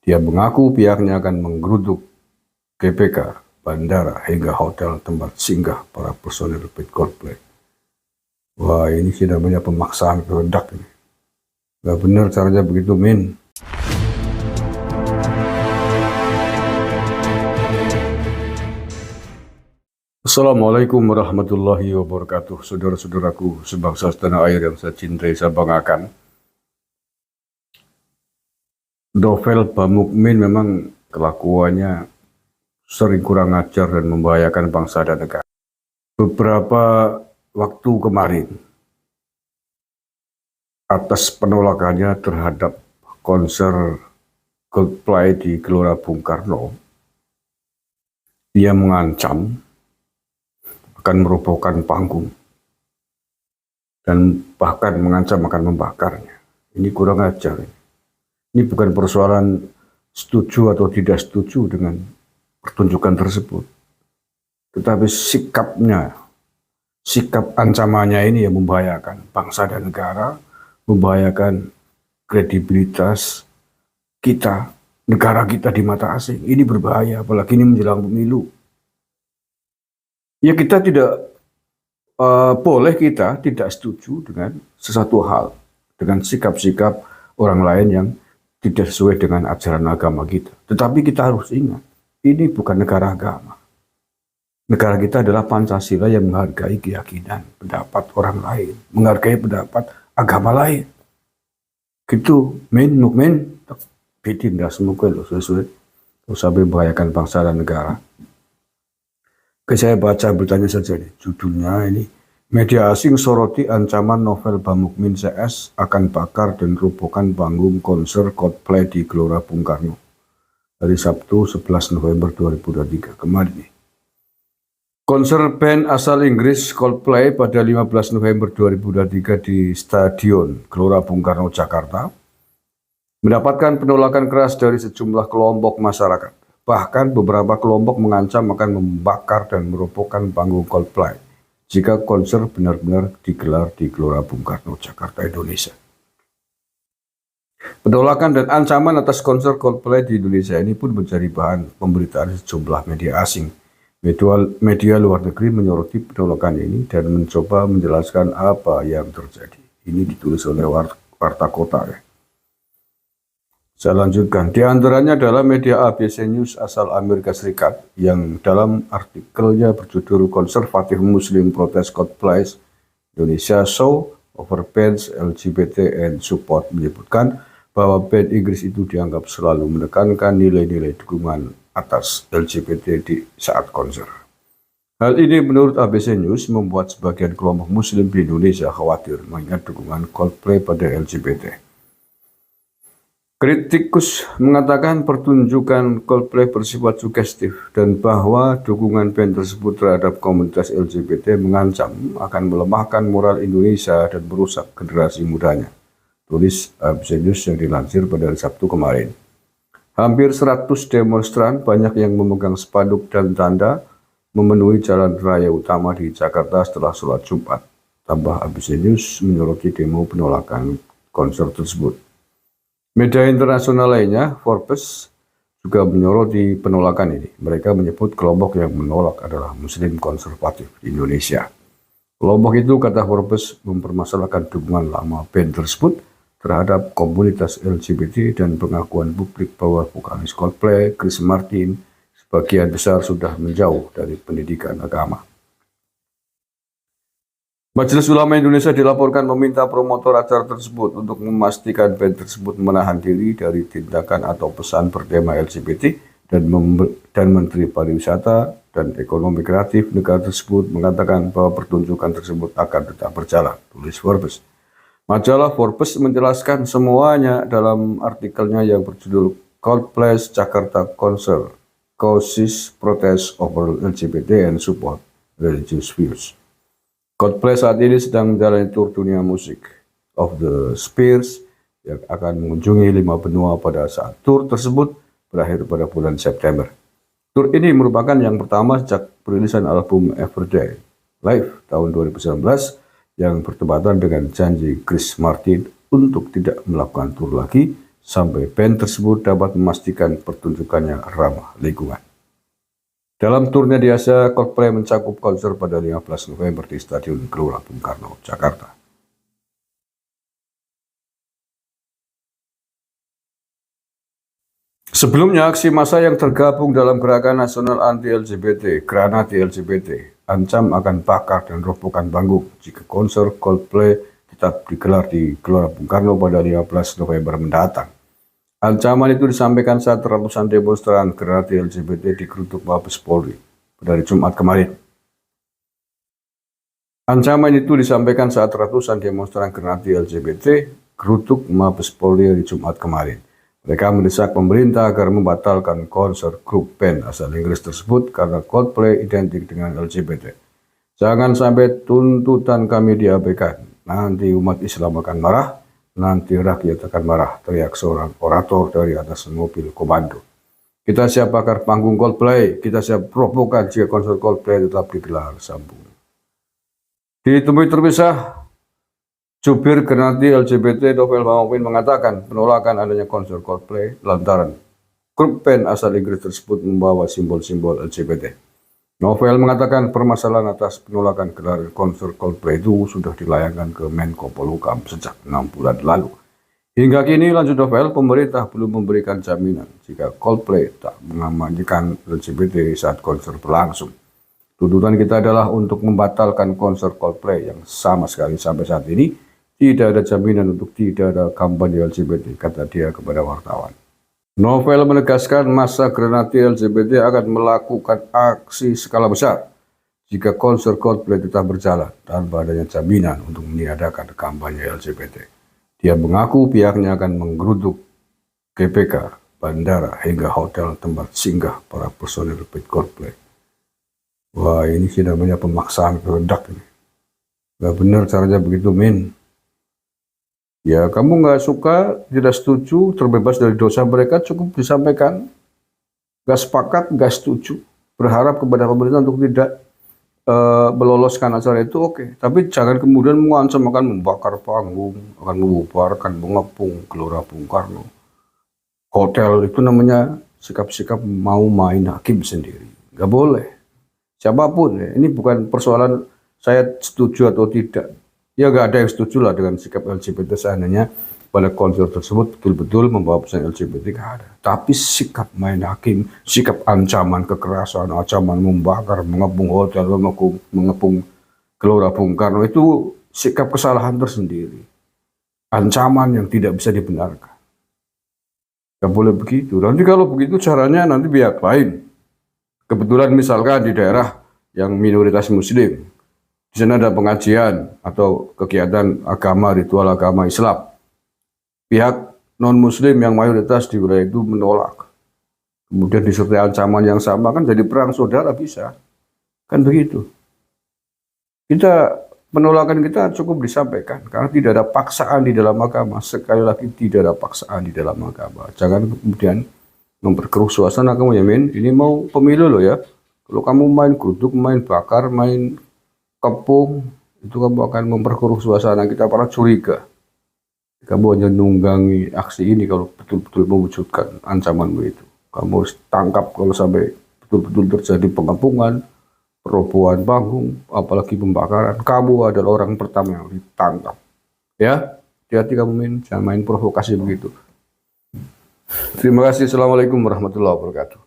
Dia mengaku pihaknya akan menggeruduk GBK, bandara, hingga hotel tempat singgah para personil band Coldplay. Wah, ini sih namanya pemaksaan kehendak ini. Gak bener caranya begitu, Min. Assalamualaikum warahmatullahi wabarakatuh. Saudara-saudaraku sebangsa setanah air yang saya cintai, saya banggakan. Novel Bamukmin memang kelakuannya sering kurang ajar dan membahayakan bangsa dan negara. Beberapa waktu kemarin, atas penolakannya terhadap konser Coldplay di Gelora Bung Karno, dia mengancam akan merobohkan panggung dan bahkan mengancam akan membakarnya. Ini kurang ajar. Ini bukan persoalan setuju atau tidak setuju dengan pertunjukan tersebut, tetapi sikap ancamannya ini yang membahayakan bangsa dan negara, membahayakan kredibilitas kita, negara kita di mata asing. Ini berbahaya, apalagi ini menjelang pemilu. Ya, kita tidak boleh kita tidak setuju dengan sesuatu hal, dengan sikap-sikap orang lain yang tidak sesuai dengan ajaran agama kita. Tetapi kita harus ingat, ini bukan negara agama. Negara kita adalah Pancasila yang menghargai keyakinan, pendapat orang lain, menghargai pendapat agama lain. Gitu, mukmin, bidin dah semoga lo sesuai, sampai membahayakan bangsa dan negara. Oke, saya baca beritanya saja nih, judulnya ini. Media asing soroti ancaman novel Bamukmin CS akan bakar dan robohkan panggung konser Coldplay di Gelora Bung Karno. Hari Sabtu 11 November 2023 kemarin nih. Konser band asal Inggris Coldplay pada 15 November 2023 di Stadion Gelora Bung Karno, Jakarta mendapatkan penolakan keras dari sejumlah kelompok masyarakat. Bahkan beberapa kelompok mengancam akan membakar dan merobohkan panggung Coldplay jika konser benar-benar digelar di Gelora Bung Karno, Jakarta, Indonesia. Penolakan dan ancaman atas konser Coldplay di Indonesia ini pun menjadi bahan pemberitaan sejumlah media asing. Media luar negeri menyoroti penolakan ini dan mencoba menjelaskan apa yang terjadi. Ini ditulis oleh Warta Kota ya. Saya lanjutkan, di antaranya adalah media ABC News asal Amerika Serikat yang dalam artikelnya berjudul Konservatif Muslim Protes Coldplay Indonesia Show Over Bands LGBT and Support menyebutkan bahwa band Inggris itu dianggap selalu menekankan nilai-nilai dukungan atas LGBT di saat konser. Hal ini menurut ABC News membuat sebagian kelompok Muslim di Indonesia khawatir mengingat dukungan Coldplay pada LGBT. Kritikus mengatakan pertunjukan Coldplay bersifat sugestif dan bahwa dukungan band tersebut terhadap komunitas LGBT mengancam akan melemahkan moral Indonesia dan merusak generasi mudanya. Tulis ABC News yang dilansir pada hari Sabtu kemarin. Hampir 100 demonstran, banyak yang memegang spanduk dan tanda, memenuhi jalan raya utama di Jakarta setelah sholat Jumat. Tambah ABC News menyoroti demo penolakan konser tersebut. Media internasional lainnya, Forbes, juga menyoroti penolakan ini. Mereka menyebut kelompok yang menolak adalah Muslim konservatif di Indonesia. Kelompok itu, kata Forbes, mempermasalahkan dukungan lama band tersebut terhadap komunitas LGBT dan pengakuan publik bahwa vokalis Coldplay, Chris Martin, sebagian besar sudah menjauh dari pendidikan agama. Majelis Ulama Indonesia dilaporkan meminta promotor acara tersebut untuk memastikan band tersebut menahan diri dari tindakan atau pesan bertema LGBT dan Menteri Pariwisata dan Ekonomi Kreatif negara tersebut mengatakan bahwa pertunjukan tersebut akan tetap berjalan, tulis Forbes. Majalah Forbes menjelaskan semuanya dalam artikelnya yang berjudul Coldplay Jakarta Concert Causes Protest Over LGBT and Support Religious Views. Coldplay saat ini sedang menjalani tur dunia musik of the Spheres yang akan mengunjungi 5 benua pada saat tur tersebut berakhir pada bulan September. Tur ini merupakan yang pertama sejak perilisan album Everyday Live tahun 2019 yang bertepatan dengan janji Chris Martin untuk tidak melakukan tur lagi sampai band tersebut dapat memastikan pertunjukannya ramah lingkungan. Dalam turnya di Asia, Coldplay mencakup konser pada 15 November di Stadion Gelora Bung Karno, Jakarta. Sebelumnya, aksi massa yang tergabung dalam Gerakan Nasional Anti-LGBT, Granat LGBT, ancam akan bakar dan robohkan panggung jika konser Coldplay tetap digelar di Gelora Bung Karno pada 15 November mendatang. Ancaman itu disampaikan saat ratusan demonstran Granat LGBT digeruduk Mabes Polri pada hari Jumat kemarin. Ancaman itu disampaikan saat ratusan demonstran Granat LGBT geruduk Mabes Polri hari Jumat kemarin. Mereka mendesak pemerintah agar membatalkan konser grup band asal Inggris tersebut karena Coldplay identik dengan LGBT. Jangan sampai tuntutan kami diabaikan. Nanti umat Islam akan marah, nanti rakyat akan marah, teriak seorang orator dari atas mobil komando. Kita siap bakar panggung Coldplay, kita siap robohkan jika konser Coldplay tetap digelar, sambung. Ditemui terpisah, jubir Granat LGBT Novel Bamawin mengatakan penolakan adanya konser Coldplay lantaran grup band asal Inggris tersebut membawa simbol-simbol LGBT. Novel mengatakan permasalahan atas penolakan gelaran konser Coldplay itu sudah dilayangkan ke Menko Polhukam sejak 6 bulan lalu. Hingga kini, lanjut Novel, pemerintah belum memberikan jaminan jika Coldplay tak mengamankan LGBT saat konser berlangsung. Tuntutan kita adalah untuk membatalkan konser Coldplay yang sama sekali sampai saat ini tidak ada jaminan untuk tidak ada kampanye LGBT, kata dia kepada wartawan. Novel menegaskan massa Granat LGBT akan melakukan aksi skala besar jika konser Coldplay tetap berjalan tanpa adanya jaminan untuk meniadakan kampanye LGBT. Dia mengaku pihaknya akan menggeruduk GBK, bandara, hingga hotel tempat singgah para personil band Coldplay. Wah, ini sih namanya pemaksaan kehendak ini. Gak benar caranya begitu, men. Ya, kamu nggak suka, tidak setuju, terbebas dari dosa mereka, cukup disampaikan. Nggak sepakat, nggak setuju. Berharap kepada pemerintah untuk tidak meloloskan acara itu, oke. Tapi jangan kemudian mengancam akan membakar panggung, akan membubarkan, mengepung Gelora Bung Karno. Hotel itu namanya sikap-sikap mau main hakim sendiri. Nggak boleh. Siapapun, ya. Ini bukan persoalan saya setuju atau tidak. Ya nggak ada yang setuju lah dengan sikap LGBT seandainya pada konser tersebut betul-betul membawa pesan LGBT, nggak ada. Tapi sikap main hakim, sikap ancaman kekerasan, ancaman membakar, mengepung hotel, mengepung Gelora Bung Karno itu sikap kesalahan tersendiri. Ancaman yang tidak bisa dibenarkan. Nggak boleh begitu. Nanti kalau begitu caranya nanti pihak lain. Kebetulan misalkan di daerah yang minoritas Muslim, di sana ada pengajian atau kegiatan agama, ritual agama Islam. Pihak non-Muslim yang mayoritas di wilayah itu menolak. Kemudian disertai ancaman yang sama, kan jadi perang saudara bisa. Kan begitu. Penolakan kita cukup disampaikan, karena tidak ada paksaan di dalam agama. Sekali lagi, tidak ada paksaan di dalam agama. Jangan kemudian memperkeruh suasana kamu, ya men. Ini mau pemilu loh ya. Kalau kamu main geruduk, main bakar, main kepung, itu kamu akan memperkeruh suasana, kita para curiga. Kamu hanya nunggangi aksi ini kalau betul-betul mewujudkan ancamanmu itu. Kamu harus tangkap kalau sampai betul-betul terjadi pengepungan, perobohan panggung, apalagi pembakaran. Kamu adalah orang pertama yang ditangkap. Ya, hati-hati kamu jangan main provokasi begitu. Terima kasih. Assalamualaikum warahmatullahi wabarakatuh.